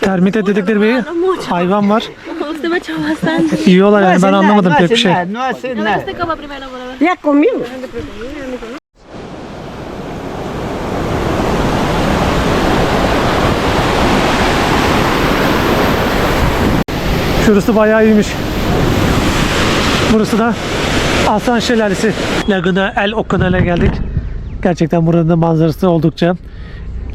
Termite dedikleri bir hayvan var. Yiyorlar yani, ben anlamadım pek bir şey. Ya comió. Şurası bayağı iyiymiş. Burası da Aslan Şelalesi. Laguna El Ocanal'a geldik. Gerçekten buranın da manzarası oldukça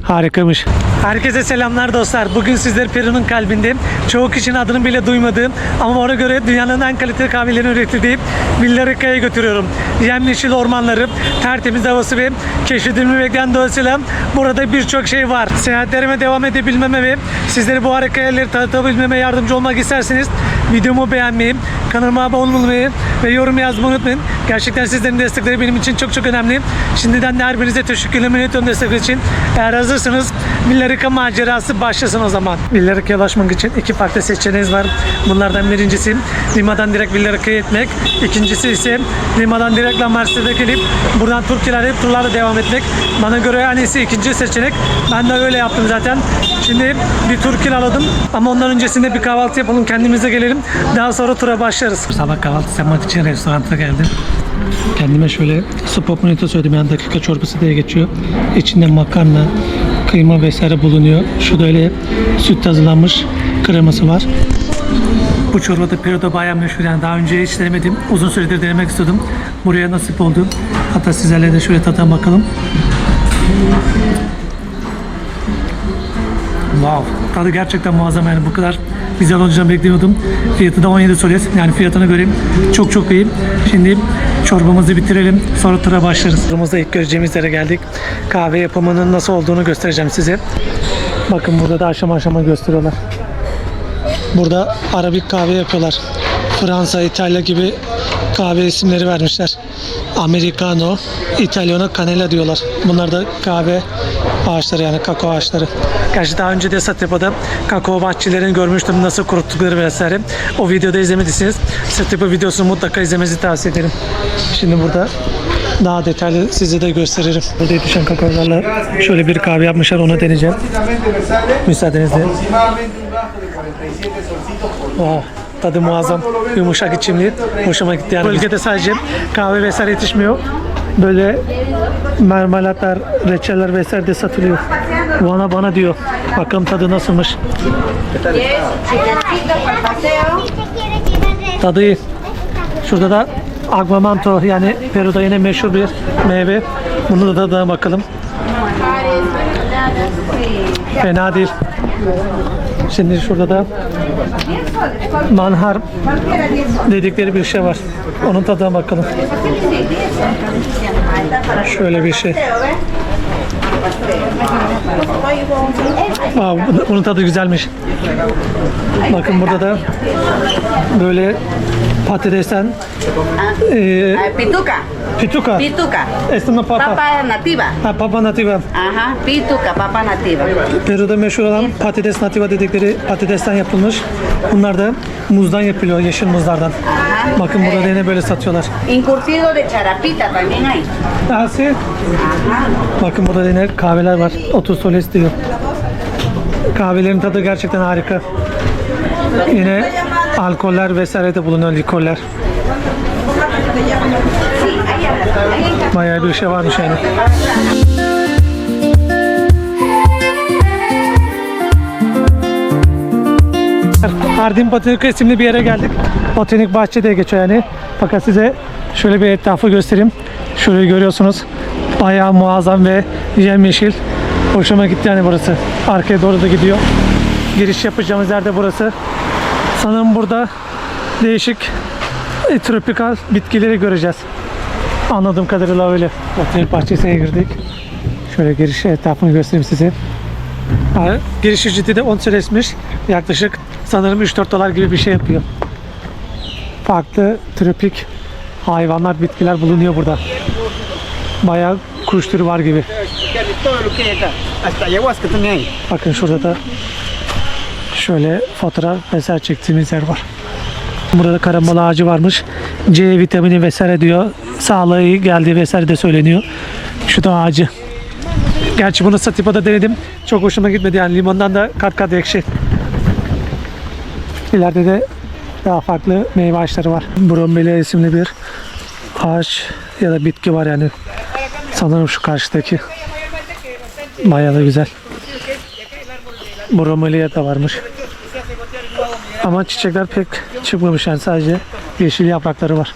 harikamış. Herkese selamlar dostlar. Bugün sizleri Peru'nun kalbindeyim. Çoğu kişinin adını bile duymadığım ama ona göre dünyanın en kaliteli kahvelerini üretildiği Villa Rica'ya götürüyorum. Yemyeşil ormanları, tertemiz havası ve keşfedilmeyi bekleyen doğasıyla burada birçok şey var. Seyahatlerime devam edebilmeme ve sizleri bu harika yerleri tanıtabilmeme yardımcı olmak isterseniz videomu beğenmeyi, kanalıma abone olmayı ve yorum yazmayı unutmayın. Gerçekten sizlerin destekleri benim için çok çok önemli. Şimdiden de her birinize teşekkürler iletiyorum destek için. Eğer hazırsanız Villa Rica macerası başlasın o zaman. Villa Rica'ya ulaşmak için iki farklı seçeneğiniz var. Bunlardan birincisi Lima'dan direkt Villa Rica'ya gitmek. İkincisi ise Lima'dan direkt La Merced'e gelip buradan turlarla devam etmek. Bana göre en iyisi ikinci seçenek. Ben de öyle yaptım zaten. Şimdi bir tur kiraladım ama ondan öncesinde bir kahvaltı yapalım, kendimize gelelim. Daha sonra tura başlarız. Sabah kahvaltı yapmak için restoranta geldim. Kendime şöyle spot bonito söyledim, yani dakika çorbası diye geçiyor. İçinde makarna, kıyma vesaire bulunuyor. Şurada öyle süt hazırlanmış kreması var. Bu çorba da Peru'da bayağı meşhur, yani daha önce hiç denemedim. Uzun süredir denemek istedim. Buraya nasip oldu. Hatta sizlerle de şöyle tadına bakalım. Wow, tadı gerçekten muazzam, yani bu kadar güzel olacağını beklemiyordum. Fiyatı da 17 soles, yani fiyatına göre çok çok iyi. Şimdi çorbamızı bitirelim, sonra tura başlarız. Turumuzda ilk göreceğimiz yere geldik. Kahve yapımının nasıl olduğunu göstereceğim size. Bakın burada da aşama aşama gösteriyorlar. Burada Arabik kahve yapıyorlar. Fransa, İtalya gibi kahve isimleri vermişler. Americano, İtalyano, Canela diyorlar. Bunlar da kahve ağaçları, yani kakao ağaçları. Gerçi daha önce de Satyapa'da kakao bahçelerini görmüştüm, nasıl kuruttukları vesaire. O videoda izlemediyseniz Satyapa videosunu mutlaka izlemenizi tavsiye ederim. Şimdi burada daha detaylı size de gösteririm. Burada yetişen kakaolarla şöyle bir kahve yapmışlar, onu deneyeceğim. Müsaadenizle. Tadı muazzam, yumuşak içimli, hoşuma gitti. Yani bölgede sadece kahve vesaire yetişmiyor. Böyle marmelatlar, reçeller vesaire de satılıyor. Bana diyor. Bakalım tadı nasılmış. Tadı iyi. Şurada da aguamanto, yani Peru'da yine meşhur bir meyve. Bunu da tadına bakalım. Fena değil. Şimdi şurada da manhar dedikleri bir şey var. Onun tadına bakalım. Şöyle bir şey. Bunun tadı güzelmiş. Bakın burada da böyle patatesten Pituca. Pituca. Pituca. Esto no papa. Papa nativa. Ha, papa nativa. Ajá, pituca, papa nativa. Peru'da meşhur olan patates nativa dedikleri patatesten yapılmış. Bunlar da muzdan yapılıyor, yeşil muzlardan. Bakın burada da yine böyle satıyorlar. Encurtido de charapita también hay. Asi. Bakın burada da yine kahveler var. 30 soles diyor. Kahvelerin tadı gerçekten harika. Yine alkoller vesaire de bulunuyor, likorlar. Bayağı bir şey varmış yani. Hardin Botanika isimli bir yere geldik. Botanik bahçe diye geçiyor yani. Fakat size şöyle bir etrafı göstereyim. Şurayı görüyorsunuz. Bayağı muazzam ve yemyeşil. Hoşuma gitti yani burası. Arkaya doğru da gidiyor. Giriş yapacağımız yerde burası. Sanırım burada değişik tropikal bitkileri göreceğiz. Anladığım kadarıyla öyle. Botanik bahçesine girdik. Şöyle giriş etrafını göstereyim size. Giriş ücreti de 10 süresmiş. Yaklaşık sanırım 3-4 dolar gibi bir şey yapıyor. Farklı tropik hayvanlar, bitkiler bulunuyor burada. Bayağı kuş türü var gibi. Bakın şurada da şöyle fotoğraf vesaire çektiğimiz yer var. Burada da karambola ağacı varmış. C vitamini vesaire diyor. Sağlığa iyi geldiği vesaire de söyleniyor. Şu da ağacı. Gerçi bunu Satyapa'da denedim. Çok hoşuma gitmedi, yani limondan da kat kat ekşi. İleride de daha farklı meyve ağaçları var. Bromelia isimli bir ağaç ya da bitki var yani. Sanırım şu karşıdaki. Bayağı da güzel. Bromelia da varmış. Ama çiçekler pek çıkmamış yani, sadece yeşil yaprakları var.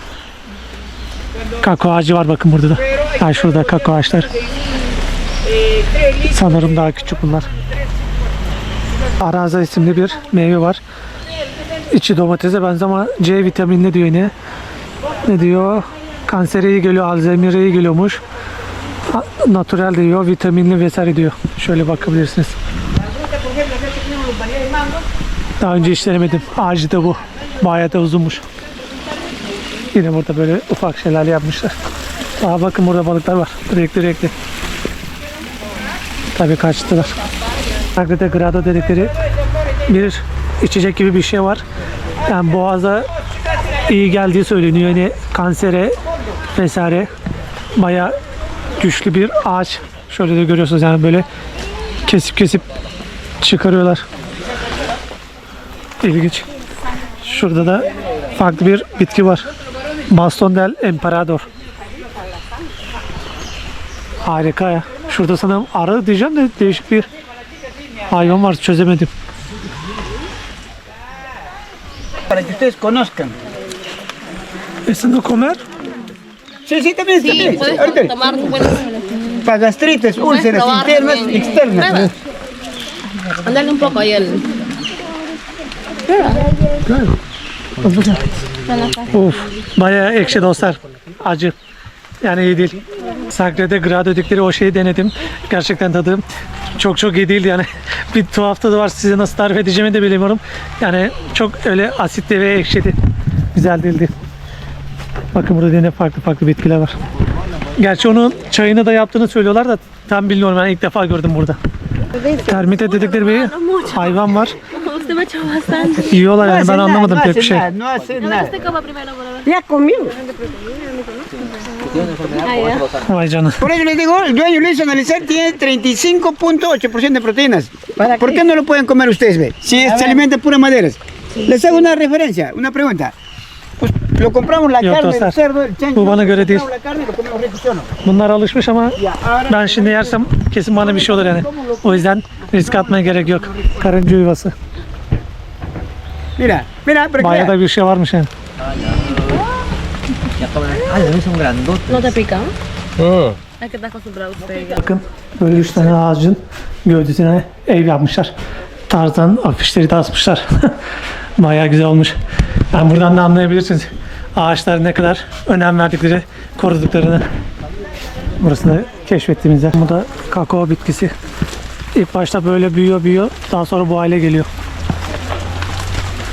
Kakao ağacı var bakın burada da. Ha, şurada kakao ağaçlar. Sanırım daha küçük bunlar. Araza isimli bir meyve var. İçi domatese benziyor ama C vitaminli diyor yine. Ne diyor? Kansere iyi geliyor, Alzheimer'e iyi geliyormuş. Natural diyor, vitaminli vesaire diyor. Şöyle bakabilirsiniz. Daha önce hiç denemedim. Ağacı da bu. Bayağı da uzunmuş. Yine burada böyle ufak şelale yapmışlar. Aa, bakın burada balıklar var. Renkli. Tabii kaçtılar. Sagrada Grado dedikleri bir içecek gibi bir şey var. Yani boğaza iyi geldiği söyleniyor. Yani kansere vesaire bayağı güçlü bir ağaç. Şöyle de görüyorsunuz yani, böyle kesip çıkarıyorlar. İlginç. Şurada da farklı bir bitki var. Baston del Emperador. Harika ya. Şurada sanırım arı diyeceğim de değişik bir hayvan var, çözemedim. Para que ustedes conozcan. ¿Eso no comer? Sí, sí, también está Sí, bien. puedes Ahorita, tomar buenas. para gastritis, Puedes úlceras probar internas, también. externas. Prueba. Mándale un poco ahí el. Of, bayağı ekşi dostlar. Acı. Yani iyi değil. Sagrada Grado dedikleri o şeyi denedim. Gerçekten tadı çok iyi değil yani. Bir tuhaf tadı var. Size nasıl tarif edeceğimi de bilmiyorum. Yani çok öyle asitli ve ekşidi. Güzel değildi. Bakın burada yine farklı bitkiler var. Gerçi onun çayını da yaptığını söylüyorlar da tam bilmiyorum. Ben ilk defa gördüm burada. Termite dedikleri bir hayvan var. Usted me echó bastante. Yiyorlar yani, ben anlamadım pek bir şey. No hace nada. Usted coma primero para ver. Ya comió. Ah, ya. Vay canına. Por eso les digo, el dueño lo hizo analizar, tiene 35.8% de proteínas. ¿Por qué no lo pueden comer ustedes, ve? Si se alimenta de puras maderas. Les hago una referencia, una pregunta. Pues lo compramos la Yok carne dostlar, del cerdo, el chancho. bu bana göre değil. Compramos la carne y lo comemos rico, ¿sí o no? Bunlar alışmış ama ben şimdi yersem kesin bana bir şey olur yani. O yüzden risk atmaya gerek yok. Karınca yuvası. Mira, para que Bayağı vean. da bir şey varmış yani. ¿No te pica? Es que está acostumbrado usted. Bakın böyle 3 tane ağacın gövdesine ev yapmışlar. Tarzan afişleri de asmışlar. Bayağı güzel olmuş. Yani buradan da anlayabilirsiniz ağaçlara ne kadar önem verdikleri, koruduklarını. Burasını keşfettiğimizde. Bu da kakao bitkisi. İlk başta böyle büyüyor. Daha sonra bu hale geliyor.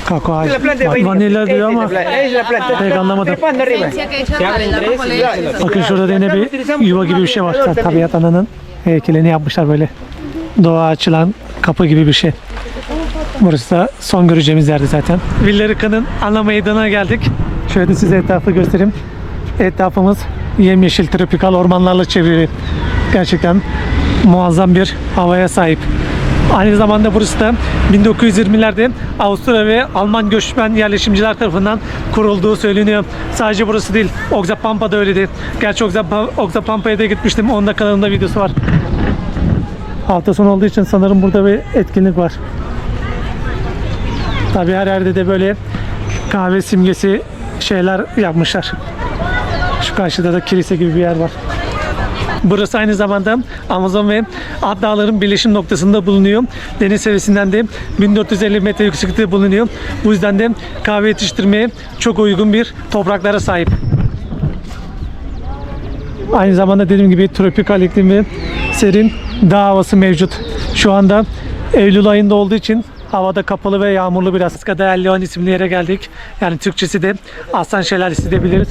Kakao ağacı. La planta de vainilla. Vanilya diyor ama Es la planta. pek anlamadım. Trepando arriba. Decía que echa la rojo le Bakın şurada da yine bir yuva gibi bir şey var. Tabiat ananın heykelini yapmışlar böyle. Doğa açılan kapı gibi bir şey. Burası da son göreceğimiz yerde zaten. Villarica'nın ana meydanına geldik. Şöyle de size etrafı göstereyim. Etrafımız yemyeşil tropikal ormanlarla çevrili. Gerçekten muazzam bir havaya sahip. Aynı zamanda burası da 1920'lerde Avusturya ve Alman göçmen yerleşimciler tarafından kurulduğu söyleniyor. Sadece burası değil, Oxapampa da öyleydi. Gerçi Oxapampa'ya da gitmiştim. Onun da kanalında videosu var. Hafta sonu olduğu için sanırım burada bir etkinlik var. Tabii her yerde de böyle kahve simgesi şeyler yapmışlar. Şu karşıda da kilise gibi bir yer var. Burası aynı zamanda Amazon ve Alp Dağları'nın birleşim noktasında bulunuyor. Deniz seviyesinden de 1450 metre yükseklikte bulunuyor. Bu yüzden de kahve yetiştirmeye çok uygun bir topraklara sahip. Aynı zamanda dediğim gibi tropikal iklim ve serin dağ havası mevcut. Şu anda Eylül ayında olduğu için havada kapalı ve yağmurlu biraz. Cascada El León isimli yere geldik. Yani Türkçesi de Aslan Şelalesi de biliriz.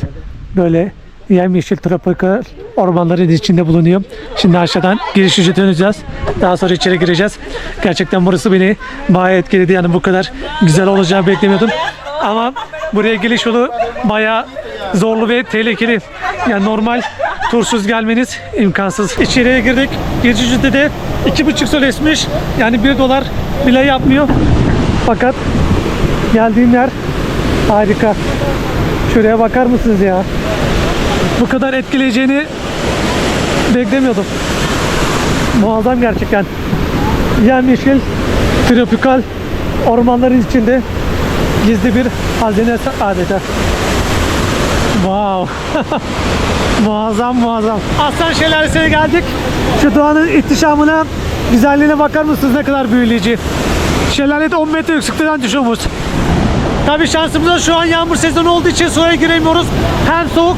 Böyle yemyeşil tropikal ormanların içinde bulunuyor. Şimdi aşağıdan giriş ücreti ödeyeceğiz. Daha sonra içeri gireceğiz. Gerçekten burası beni bayağı etkiledi. Yani bu kadar güzel olacağını beklemiyordum. Ama buraya giriş yolu bayağı zorlu ve tehlikeli. Yani normal tursuz gelmeniz imkansız. İçeriye girdik. Giriş ücreti de 2,5 solesmiş. Yani $1 bile yapmıyor. Fakat Geldiğim yer harika. Şuraya bakar mısınız ya? Bu kadar etkileyeceğini beklemiyordum. Muazzam gerçekten. Yemyeşil, tropikal ormanların içinde gizli bir hazine adeta. Wow. Muazzam muazzam. Aslan Şelalesi'ne geldik. Şu doğanın ihtişamına, güzelliğine bakar mısınız, ne kadar büyüleyici. Şelale de 10 metre yükseklikten düşüyormuş. Tabii şansımıza şu an yağmur sezonu olduğu için suya giremiyoruz. Hem soğuk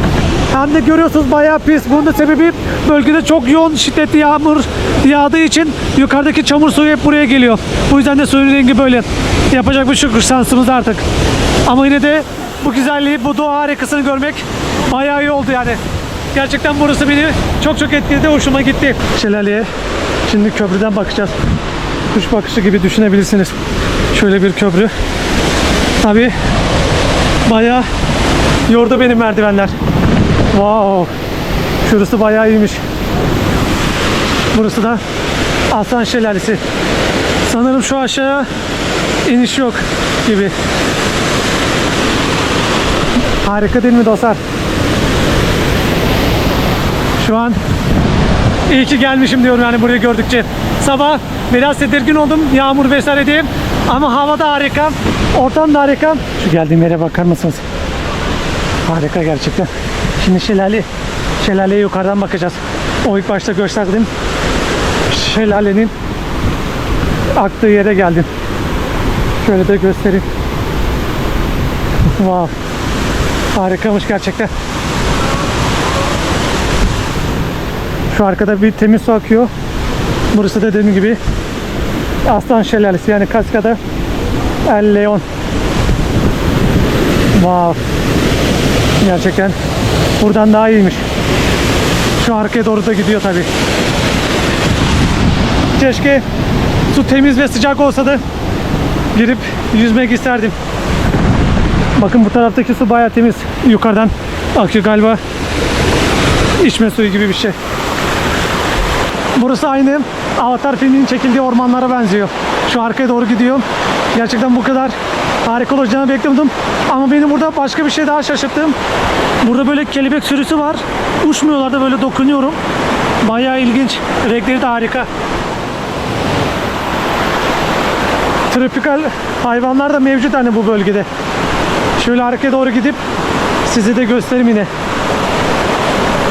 hem de görüyorsunuz bayağı pis. Bunun da sebebi bölgede çok yoğun şiddetli yağmur yağdığı için yukarıdaki çamur suyu hep buraya geliyor. Bu yüzden de suyun rengi böyle. Yapacak bir şey yok, şansımız artık. Ama yine de bu güzelliği, bu doğa harikasını görmek bayağı iyi oldu yani. Gerçekten burası beni çok çok etkiledi, hoşuma gitti. Şelaleye şimdi köprüden bakacağız. Kuş bakışı gibi düşünebilirsiniz. Şöyle bir köprü. Tabii bayağı yordu benim merdivenler. Wow. Şurası bayağı iyiymiş. Burası da Aslan Şelalesi. Sanırım şu aşağıya iniş yok gibi. Harika değil mi dostlar? Şu an iyi ki gelmişim diyorum yani burayı gördükçe. Sabah biraz tedirgin oldum yağmur vesaire diye. Ama hava da harika. Ortam da harika. Şu geldiğim yere bakar mısınız? Harika gerçekten. Şimdi şelaleye yukarıdan bakacağız. O ilk başta gösterdim. Şelalenin aktığı yere geldim. Şöyle de göstereyim. Wow. Harikamış gerçekten. Şu arkada bir temiz su akıyor. Burası da dediğim gibi Aslan Şelalesi, yani Cascada El León. Wow. Gerçekten buradan daha iyiymiş. Şu arkaya doğru da gidiyor tabi. Keşke su temiz ve sıcak olsa da girip yüzmek isterdim. Bakın bu taraftaki su bayağı temiz. Yukarıdan akıyor galiba. İçme suyu gibi bir şey. Burası aynı Avatar filminin çekildiği ormanlara benziyor. Şu arkaya doğru gidiyor. Gerçekten bu kadar harika olacağını beklemiyordum. Ama beni burada başka bir şey daha şaşırttım. Burada böyle kelebek sürüsü var. Uçmuyorlar da, böyle dokunuyorum. Bayağı ilginç. Renkleri de harika. Tropikal hayvanlar da mevcut hani bu bölgede. Şöyle arkaya doğru gidip size de göstereyim yine.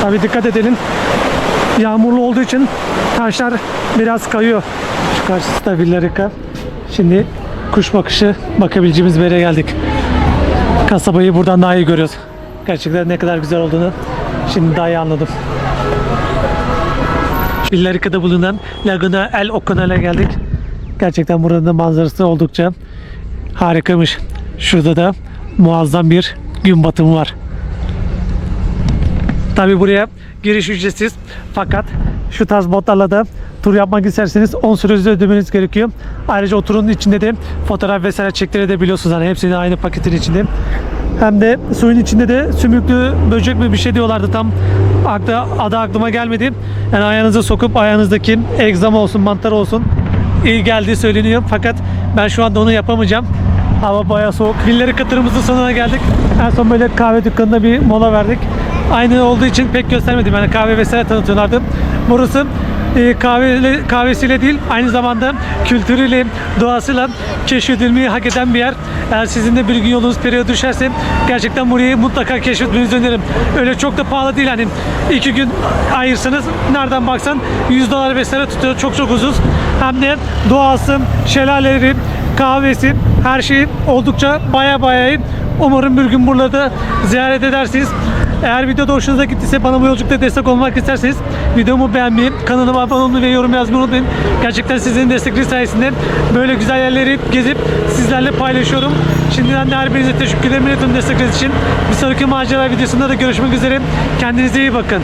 Tabii dikkat edelim. Yağmurlu olduğu için taşlar biraz kayıyor. Şu karşısı da Villarrica. Şimdi kuş bakışı bakabileceğimiz bir yere geldik. Kasabayı buradan daha iyi görüyoruz. Gerçekten ne kadar güzel olduğunu şimdi daha iyi anladım. Villarrica'da bulunan Laguna El Oconal'a geldik. Gerçekten buranın da manzarası oldukça harikamış. Şurada da muazzam bir gün batımı var. Tabi buraya giriş ücretsiz, fakat şu tarz botlarla da tur yapmak isterseniz 10 süresi ödemeniz gerekiyor. Ayrıca o turun içinde de fotoğraf vesaire çektirebiliyorsunuz. Hani hepsini aynı paketin içinde. Hem de suyun içinde de sümüklü böcek mi bir şey diyorlardı, tam adı aklıma gelmedi. Yani ayağınıza sokup ayağınızdaki egzama olsun, mantar olsun iyi geldiği söyleniyor. Fakat ben şu anda onu yapamayacağım. Hava bayağı soğuk. Villarrica turumuzun sonuna geldik. En son böyle kahve dükkanında bir mola verdik. Aynı olduğu için pek göstermedim. Yani kahve vesaire tanıtıyorlardı. Burası kahvesiyle değil, aynı zamanda kültürüyle, doğasıyla keşfedilmeyi hak eden bir yer. Eğer sizin de bir gün yolunuz periyodu düşerse gerçekten burayı mutlaka keşfetmenizi öneririm. Öyle çok da pahalı değil, hani 2 gün ayırsanız nereden baksan $100 vesaire tutuyor. Çok çok ucuz. Hem de doğası, şelaleleri, kahvesi, her şey oldukça baya iyi. Umarım bir gün buraları ziyaret edersiniz. Eğer videoda hoşunuza gittiyse, bana bu yolculukta destek olmak isterseniz videomu beğenmeyi, kanalıma abone olmayı ve yorum yazmayı unutmayın. Gerçekten sizin destekleri sayesinde böyle güzel yerleri gezip sizlerle paylaşıyorum. Şimdiden de her birinize teşekkür ederim destekleriniz için. Bir sonraki macera videosunda da görüşmek üzere. Kendinize iyi bakın.